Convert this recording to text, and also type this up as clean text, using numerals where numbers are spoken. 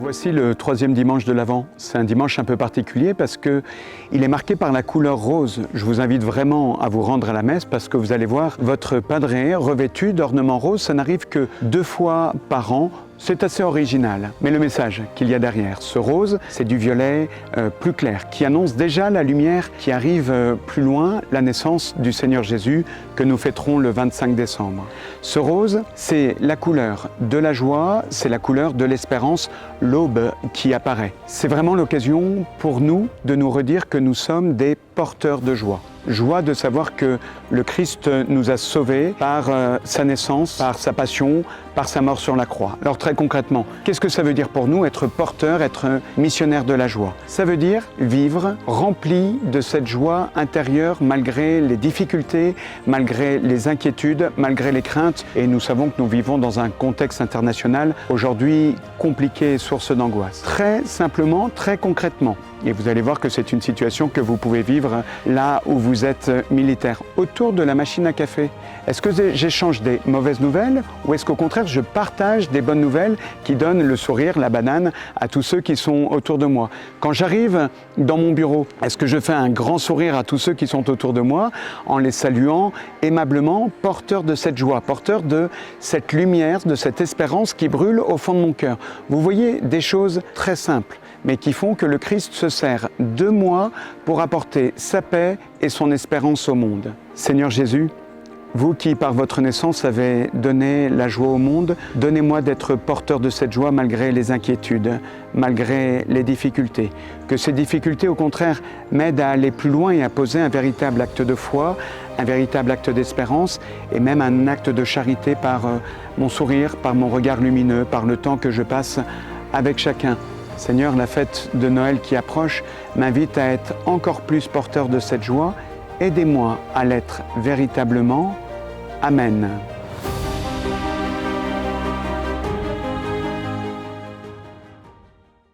Voici le troisième dimanche de l'Avent. C'est un dimanche un peu particulier parce qu'il est marqué par la couleur rose. Je vous invite vraiment à vous rendre à la messe parce que vous allez voir votre padré revêtu d'ornements roses. Ça n'arrive que 2 fois par an. C'est assez original, mais le message qu'il y a derrière, ce rose, c'est du violet plus clair, qui annonce déjà la lumière qui arrive plus loin, la naissance du Seigneur Jésus que nous fêterons le 25 décembre. Ce rose, c'est la couleur de la joie, c'est la couleur de l'espérance, l'aube qui apparaît. C'est vraiment l'occasion pour nous de nous redire que nous sommes des porteurs de joie. Joie de savoir que le Christ nous a sauvés par sa naissance, par sa passion, par sa mort sur la croix. Alors très concrètement, qu'est-ce que ça veut dire pour nous être porteur, être missionnaire de la joie? Ça veut dire vivre rempli de cette joie intérieure malgré les difficultés, malgré les inquiétudes, malgré les craintes. Et nous savons que nous vivons dans un contexte international aujourd'hui compliqué et source d'angoisse. Très simplement, très concrètement. Et vous allez voir que c'est une situation que vous pouvez vivre là où vous êtes militaire. Autour de la machine à café, est-ce que j'échange des mauvaises nouvelles ou est-ce qu'au contraire je partage des bonnes nouvelles qui donnent le sourire, la banane à tous ceux qui sont autour de moi? Quand j'arrive dans mon bureau, est-ce que je fais un grand sourire à tous ceux qui sont autour de moi en les saluant aimablement, porteur de cette joie, porteur de cette lumière, de cette espérance qui brûle au fond de mon cœur? Vous voyez des choses très simples, mais qui font que le Christ se sert de moi pour apporter sa paix et son espérance au monde. Seigneur Jésus, vous qui, par votre naissance, avez donné la joie au monde, donnez-moi d'être porteur de cette joie malgré les inquiétudes, malgré les difficultés. Que ces difficultés, au contraire, m'aident à aller plus loin et à poser un véritable acte de foi, un véritable acte d'espérance et même un acte de charité par mon sourire, par mon regard lumineux, par le temps que je passe avec chacun. Seigneur, la fête de Noël qui approche m'invite à être encore plus porteur de cette joie. Aidez-moi à l'être véritablement. Amen.